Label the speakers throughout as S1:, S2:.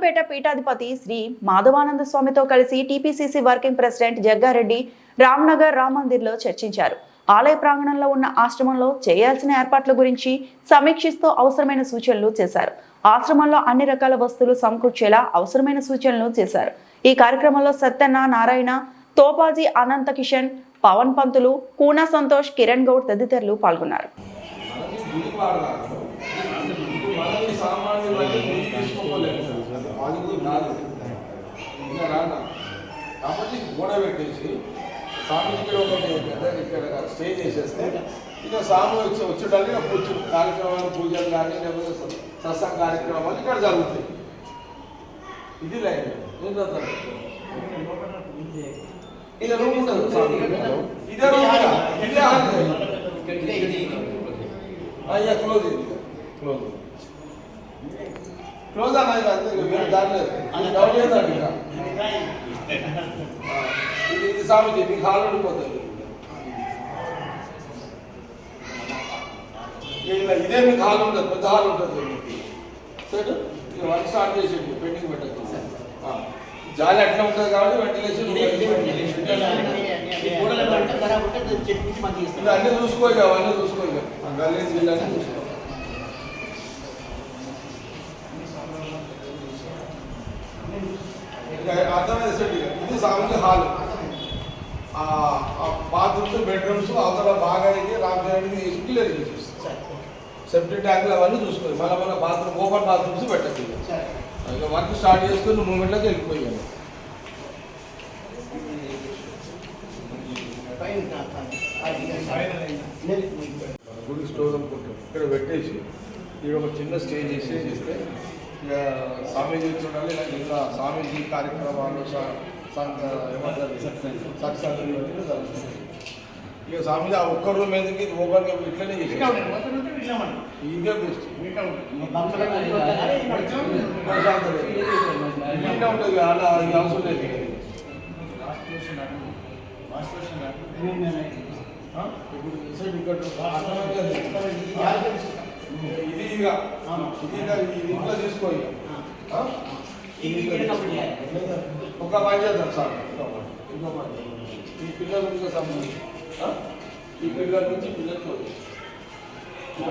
S1: జగ్గయ్యపేట పీఠాధిపతి శ్రీ మాధవానంద స్వామితో కలిసి TPCC working president Jaggareddy Ramnagar Ram మందిర్లో చర్చించారు. ఆలయ ప్రాంగణంలో ఉన్న ఆశ్రమంలో చేయాల్సిన ఏర్పాట్ల గురించి సమీక్షిస్తూ అవసరమైన సూచనలు చేశారు. ఆశ్రమంలో అన్ని రకాల వస్తువులు సమకూర్చేలా అవసరమైన సూచనలు చేశారు. ఈ కార్యక్రమంలో సత్యన్న, నారాయణ, తోపాజీ, అనంత కిషన్, పవన్ పంతులు, కూనా సంతోష్, కిరణ్ గౌడ్ తదితరులు పాల్గొన్నారు.
S2: కాబట్టి గోడ పెట్టేసి స్వామి ఇక్కడ స్టేజ్ చేసేస్తే ఇక స్వామి వచ్చేటానికి కార్యక్రమాలు, పూజలు కానీ లేకపోతే సత్సంగ కార్యక్రమాలు ఇక్కడ జరుగుతాయి. ఇది లైన్ ఏం చదువుతారు. ఇదే రూమ్ ఉంటుంది, ఇదే రూమ్ ఇదే అయ్యా క్లోజ్ క్లోజ్ క్లోజ్ అన్నది అంతే. మీరు దాని లేదు డౌట్ లేదండి. ఇది స్వామిజీ మీకు హాల్ ఉండిపోతుంది. ఇదే మీకు హాల్ ఉంటుంది, పెద్ద హాల్ ఉంటుంది. సరే ఇక వర్క్ స్టార్ట్ చేసేది, పెండింగ్ పెట్టదు. జాలి అట్లా ఉంటుంది కాబట్టి వెంటిలేషన్ అన్నీ చూసుకోవాలి, అవన్నీ చూసుకోవాలి. గలీజ్ గిల్లన్నీ చూసుకోవాలి. అర్థమైంది. ఇది సామాన్య హాల్, బాత్రూమ్స్, బెడ్రూమ్స్ అవతల బాగా అయితే రామచంద్రుడికి క్లియర్ చేసేస్తాం. సెప్టిక్ ట్యాంకులు అవన్నీ చూసుకోవాలి. మన బాత్రూమ్ ఓపెన్ బాత్రూమ్స్ పెట్టచ్చు. ఇక వర్క్ స్టార్ట్ చేసుకుని మూమెంట్లోకి వెళ్ళిపోయాను. గుడి స్టోర్ అనుకుంటాం ఇక్కడ పెట్టేసి ఇక్కడ ఒక చిన్న స్టేజ్ చేస్తే ఇక స్వామీజీ చూడాలి. ఇంకా స్వామీజీ కార్యక్రమాలు ఏమంటారు సత్సంగం ఇక స్వామీజీ ఆ ఒక్క రూమ్ మీదకి ఓపెన్గా ఇట్లనే చేసి ఇదే బెస్ట్. ఉంటుంది అలా ఇది అవసరం లేదు. ఇది ఇంట్లో తీసుకోవాలి. ఒక పని చేద్దాం సార్, ఈ పిల్లల నుంచి సంబంధించి ఈ పిల్లల నుంచి పిల్లలతో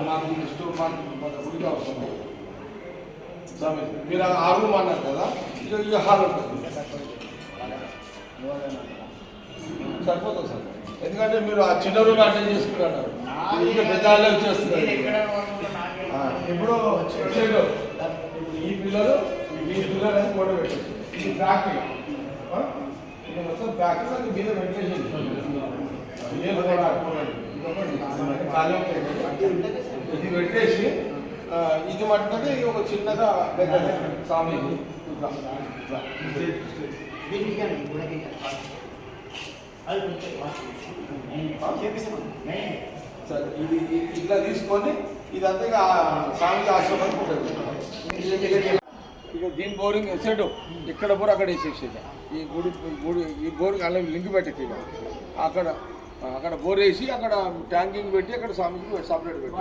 S2: మాకు స్టోర్ మాకు గుడికి అవసరం. స్వామి మీరు ఆ రూమ్ అన్నారు కదా, ఇక హాల్ ఉంటుంది సరిపోతుంది సార్. ఎందుకంటే మీరు ఆ చిన్న రూమ్ అటెండ్ చేసుకుంటారు, ఇంకా పెద్ద హాల్లో వచ్చేస్తున్నారు. ఇప్పుడు ఈ పిల్లలు అనేది కూడా పెట్టారు. ఇది బ్యాక్, ఇది మొత్తం బ్యాక్ మీద వెంటిలేషన్ ఇది పెట్టేసి ఇది మట్టుకంటే ఒక చిన్నగా సామీ సరే ఇది ఇట్లా తీసుకొని ఇదంతా సామీ ఆశ్రమం ఉంటుంది. ఇక దీని బోరింగ్ సెట్ ఇక్కడ బోర్ అక్కడ వేసేసేది. ఈ గుడి ఈ బోర్ అలా లింక్ పెట్టేది. అక్కడ బోర్ వేసి అక్కడ ట్యాంకింగ్ పెట్టి అక్కడ స్వామికి సపరేట్ పెట్టి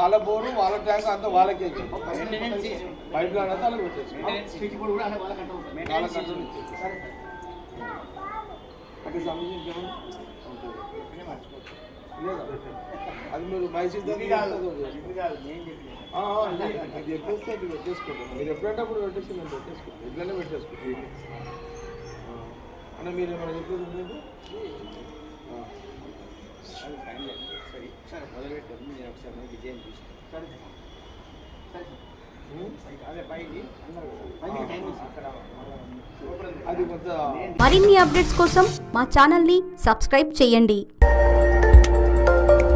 S2: వాళ్ళ బోరు వాళ్ళ ట్యాంక్ అంతా వాళ్ళకే పైప్ లైన్ అంతా అలా పెట్టేసి వాళ్ళ కంట్రోల్ అంటే స్వామికి లేదా అది మీరు మైసూర్ అది ఎప్పేస్తే అది పెట్టేసుకోండి. మీరు ఎప్పుడంటే అప్పుడు పెట్టేసి నేను పెట్టేసుకోండి, ఇట్లనే పెట్టేసుకోండి. అంటే మీరు ఏమైనా చెప్పేది ఉండదు.
S3: మరిన్ని అప్డేట్స్ కోసం మా ఛానల్ని సబ్స్క్రైబ్ చేయండి.